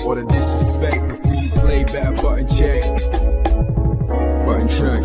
All the disrespect before you play back, button check. Button check.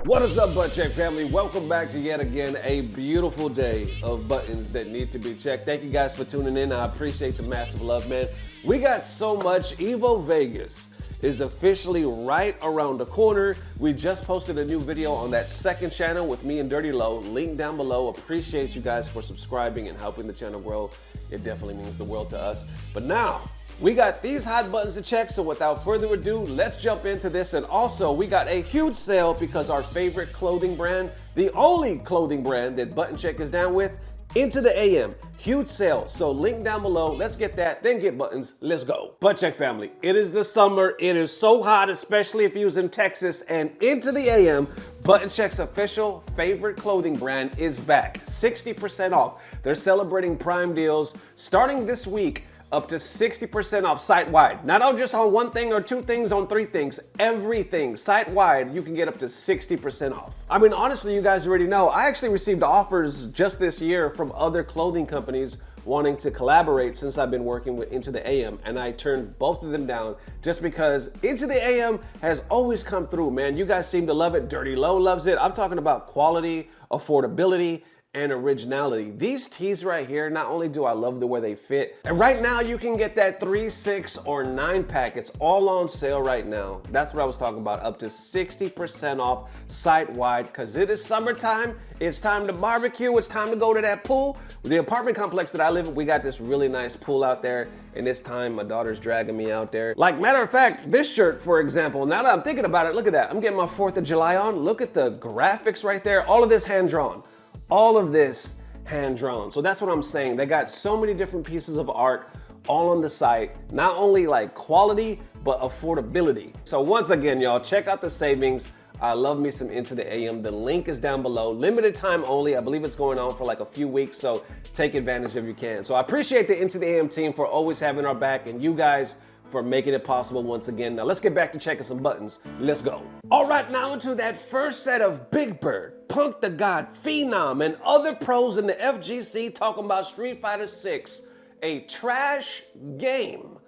What is up, Button Check family? Welcome back to yet again a beautiful day of buttons that need to be checked. Thank you guys for tuning in. I appreciate the massive love, man. We got so much. Evo Vegas is officially right around the corner. We just posted a new video on that second channel with me and Dirty Low. Link down below. Appreciate you guys for subscribing and helping the channel grow. It definitely means the world to us. But now, we got these hot buttons to check, so without further ado, let's jump into this. And also, we got a huge sale because our favorite clothing brand, the only clothing brand that Button Check is down with, Into the AM, huge sale. So link down below, let's get that, then get buttons, let's go. Button Check family, it is the summer, it is so hot, especially if you're in Texas, and Into the AM, Button Check's official favorite clothing brand is back, 60% off. They're celebrating Prime deals starting this week, up to 60% off site-wide. Not just on one thing or two things, on three things, everything. Site-wide, you can get up to 60% off. I mean, honestly, you guys already know, I actually received offers just this year from other clothing companies wanting to collaborate since I've been working with Into the AM, and I turned both of them down just because Into the AM has always come through, man. You guys seem to love it. Dirty Low loves it. I'm talking about quality, affordability, and originality. These tees right here, not only do I love the way they fit, and right now you can get that 3, 6, or 9 pack. It's all on sale right now. That's what I was talking about, up to 60% off site-wide, because it is summertime, it's time to barbecue, it's time to go to that pool. The apartment complex that I live in, we got this really nice pool out there, and this time my daughter's dragging me out there. Like, matter of fact, this shirt, for example, now that I'm thinking about it, look at that. I'm getting my 4th of July on. Look at the graphics right there. All of this hand-drawn. All of this hand-drawn. So that's what I'm saying. They got so many different pieces of art all on the site. Not only like quality, but affordability. So once again, y'all, check out the savings. I love me some Into the AM. The link is down below. Limited time only. I believe it's going on for like a few weeks, so take advantage if you can. So I appreciate the Into the AM team for always having our back, and you guys for making it possible once again. Now let's get back to checking some buttons. Let's go. All right, now into that first set of BigBird, Punkdagod, Phenom, and other pros in the FGC talking about Street Fighter 6, a trash game.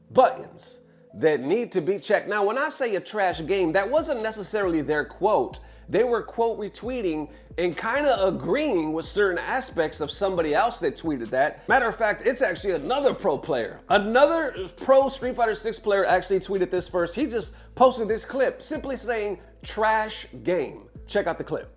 Buttons that need to be checked. Now, when I say a trash game, that wasn't necessarily their quote. They were quote retweeting and kind of agreeing with certain aspects of somebody else that tweeted that. Matter of fact, it's actually another pro player. Another pro Street Fighter 6 player actually tweeted this first. He just posted this clip simply saying, trash game. Check out the clip.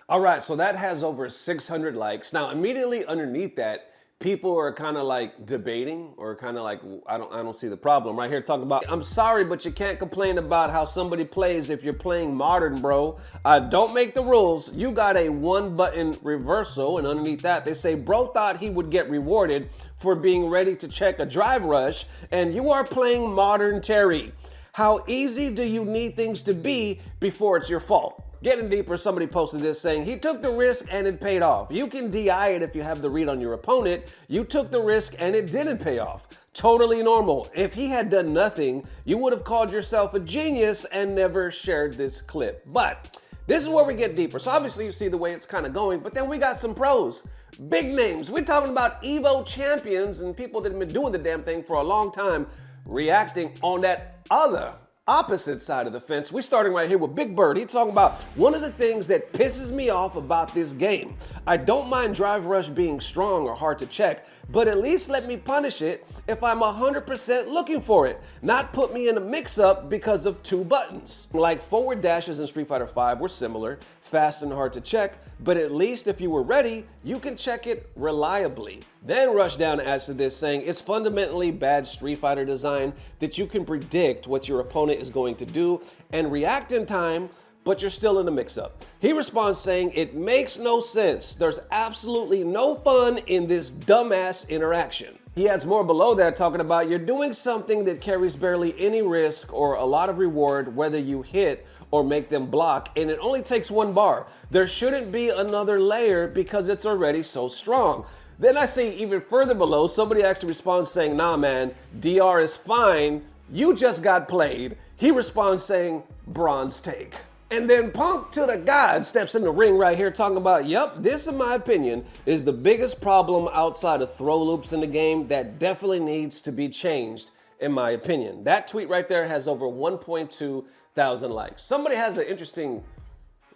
All right, so that has over 600 likes. Now, immediately underneath that, people are kind of like debating or kind of like, I don't see the problem. Right here talking about, I'm sorry, but you can't complain about how somebody plays if you're playing modern, bro. Don't make the rules. You got a 1-button reversal, and underneath that, they say, bro thought he would get rewarded for being ready to check a drive rush, and you are playing modern Terry. How easy do you need things to be before it's your fault? Getting deeper, somebody posted this saying, he took the risk and it paid off. You can DI it if you have the read on your opponent. You took the risk and it didn't pay off. Totally normal. If he had done nothing, you would have called yourself a genius and never shared this clip. But this is where we get deeper. So obviously you see the way it's kind of going, but then we got some pros. Big names. We're talking about Evo champions and people that have been doing the damn thing for a long time, reacting on that other opposite side of the fence. We're starting right here with BigBird. He's talking about one of the things that pisses me off about this game. I don't mind Drive Rush being strong or hard to check, but at least let me punish it if I'm 100% looking for it, not put me in a mix-up because of 2 buttons. Like forward dashes in Street Fighter 5 were similar, fast and hard to check, but at least if you were ready, you can check it reliably. Then Rushdown adds to this saying, it's fundamentally bad Street Fighter design that you can predict what your opponent is going to do and react in time, but you're still in a mix-up. He responds saying, it makes no sense. There's absolutely no fun in this dumbass interaction. He adds more below that, talking about you're doing something that carries barely any risk or a lot of reward, whether you hit or make them block, and it only takes one bar. There shouldn't be another layer because it's already so strong. Then I see even further below, somebody actually responds saying, nah man, DR is fine, you just got played. He responds saying, bronze take. And then Punk to the God steps in the ring right here talking about, yep, this in my opinion is the biggest problem outside of throw loops in the game that definitely needs to be changed in my opinion. That tweet right there has over 1.2 thousand likes. Somebody has an interesting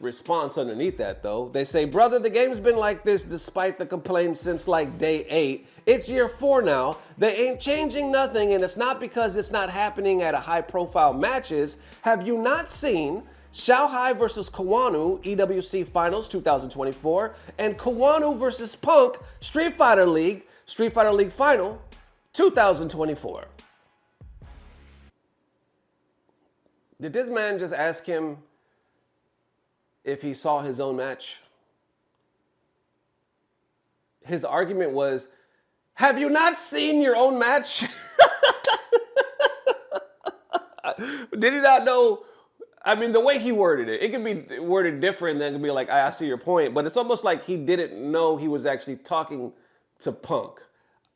response underneath that though. They say, brother, the game's been like this despite the complaints since like day 8. It's year 4 now. They ain't changing nothing, and it's not because it's not happening at a high profile matches. Have you not seen Xiaohai versus Kawanu EWC Finals 2024 and Kawanu versus Punk Street Fighter League Final 2024? Did this man just ask him if he saw his own match? His argument was, have you not seen your own match? Did he not know? I mean, the way he worded it, it can be worded different than it can be like, I see your point, but it's almost like he didn't know he was actually talking to Punk.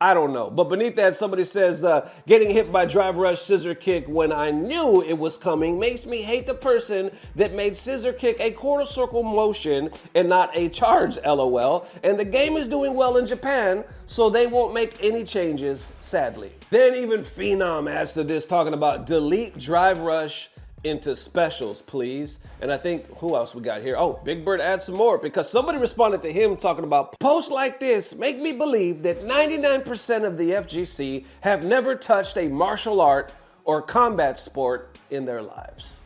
I don't know. But beneath that, somebody says, getting hit by drive rush scissor kick when I knew it was coming makes me hate the person that made scissor kick a quarter circle motion and not a charge, LOL. And the game is doing well in Japan, so they won't make any changes, sadly. Then even Phenom adds to this, talking about delete drive rush into specials, please. And I think, who else we got here? Oh, BigBird adds some more because somebody responded to him talking about posts like this make me believe that 99% of the FGC have never touched a martial art or combat sport in their lives.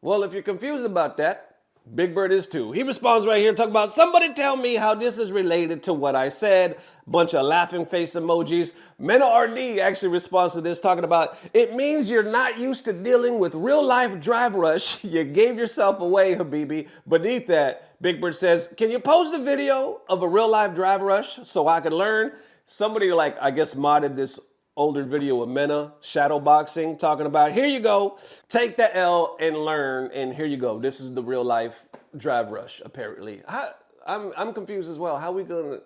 Well, if you're confused about that, BigBird is too. He responds right here talking about, somebody tell me how this is related to what I said. Bunch of laughing face emojis. Mena RD actually responds to this talking about, it means you're not used to dealing with real life drive rush. You gave yourself away, Habibi. Beneath that, BigBird says, can you post a video of a real life drive rush so I can learn? Somebody like, I guess modded this older video of Mena shadowboxing talking about, here you go, take the L and learn, and here you go. This is the real life drive rush, apparently. I'm confused as well. How are we gonna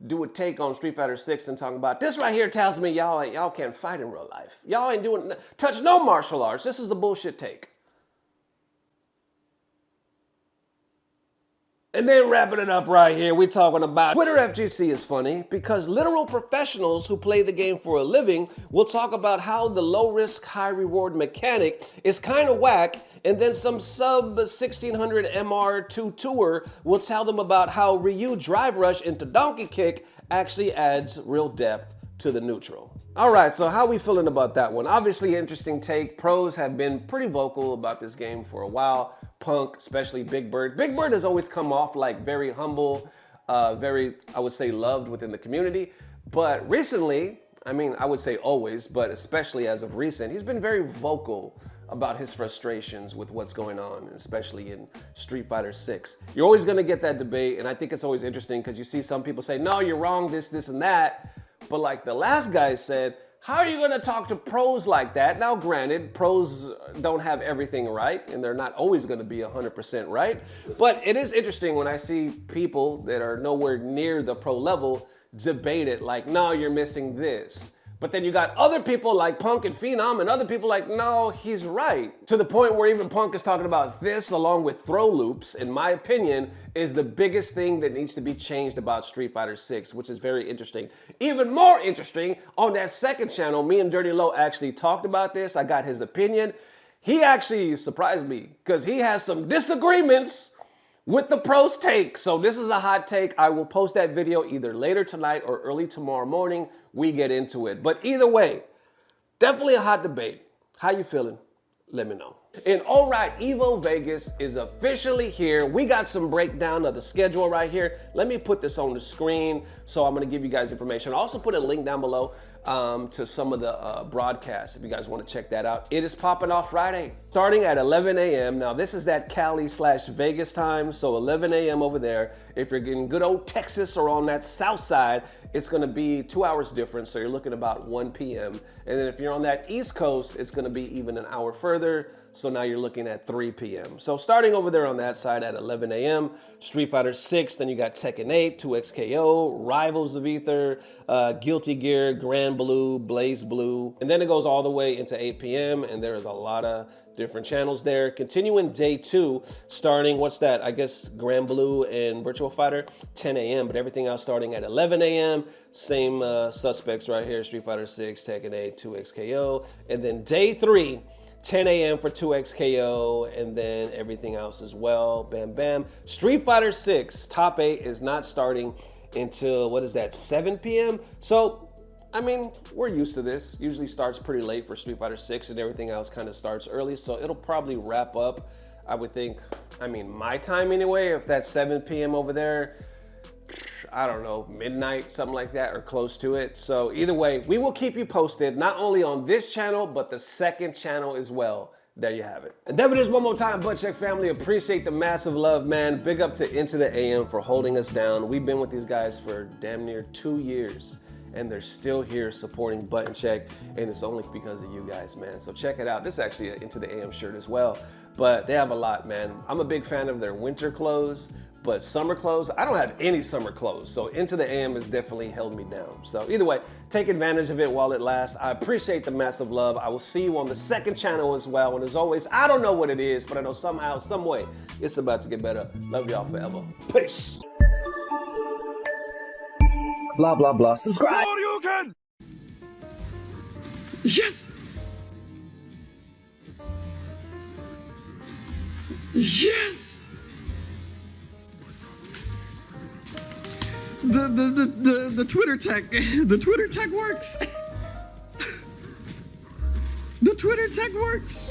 do a take on Street Fighter 6 and talking about, this right here tells me y'all can't fight in real life. Y'all ain't doing, touch no martial arts. This is a bullshit take. And then wrapping it up right here, we're talking about Twitter FGC is funny because literal professionals who play the game for a living will talk about how the low risk, high reward mechanic is kind of whack, and then some sub 1600 MR2 tour will tell them about how Ryu drive rush into donkey kick actually adds real depth to the neutral. All right, so how we feeling about that one? Obviously, interesting take. Pros have been pretty vocal about this game for a while. Punk, especially BigBird. BigBird has always come off like very humble, very, I would say, loved within the community. But recently, I mean, I would say always, but especially as of recent, he's been very vocal about his frustrations with what's going on, especially in Street Fighter 6. You're always gonna get that debate, and I think it's always interesting because you see some people say, no, you're wrong, this, and that. But like the last guy said, how are you gonna talk to pros like that? Now granted, pros don't have everything right, and they're not always gonna be 100% right. But it is interesting when I see people that are nowhere near the pro level debate it like, no, you're missing this. But then you got other people like Punk and Phenom and other people like, no, he's right. To the point where even Punk is talking about this along with throw loops, in my opinion, is the biggest thing that needs to be changed about Street Fighter 6, which is very interesting. Even more interesting, on that second channel, me and Dirty Low actually talked about this. I got his opinion. He actually surprised me because he has some disagreements with the pros take. So this is a hot take. I will post that video either later tonight or early tomorrow morning. We get into it. But either way, definitely a hot debate. How you feeling? Let me know. And all right, Evo Vegas is officially here. We got some breakdown of the schedule right here. Let me put this on the screen. So I'm gonna give you guys information. I'll also put a link down below to some of the broadcasts if you guys wanna check that out. It is popping off Friday, starting at 11 a.m. Now this is that Cali/Vegas time, so 11 a.m. over there. If you're in good old Texas or on that south side, it's gonna be 2 hours difference, so you're looking about 1 p.m. And then if you're on that East Coast, it's gonna be even an hour further, so now you're looking at 3 p.m. So starting over there on that side at 11 a.m., Street Fighter 6, then you got Tekken 8, 2XKO, Rivals of Ether, Guilty Gear, Grand Blue, Blaze Blue, and then it goes all the way into 8 p.m., and there's a lot of different channels there. Continuing day 2, starting, what's that? I guess Grand Blue and Virtual Fighter, 10 a.m., but everything else starting at 11 a.m. Same suspects right here, Street Fighter 6, Tekken 8, 2XKO, and then day 3, 10 a.m. for 2XKO, and then everything else as well. Bam, bam. Street Fighter 6 top 8 is not starting until, what is that, 7 p.m.? So, I mean, we're used to this. Usually starts pretty late for Street Fighter 6 and everything else kind of starts early. So it'll probably wrap up, I would think, I mean, my time anyway, if that's 7 p.m. over there, I don't know, midnight, something like that, or close to it. So either way, we will keep you posted, not only on this channel, but the second channel as well. There you have it. And there it is one more time, Butt Check family. Appreciate the massive love, man. Big up to Into the AM for holding us down. We've been with these guys for damn near 2 years, and they're still here supporting Button Check, and it's only because of you guys, man. So check it out. This is actually an Into the AM shirt as well, but they have a lot, man. I'm a big fan of their winter clothes, but summer clothes, I don't have any summer clothes, so Into the AM has definitely held me down. So either way, take advantage of it while it lasts. I appreciate the massive love. I will see you on the second channel as well, and as always, I don't know what it is, but I know somehow, some way, it's about to get better. Love y'all forever. Peace. Blah, blah, blah. Subscribe. Yes! Yes! The Twitter tech, the Twitter tech works! The Twitter tech works!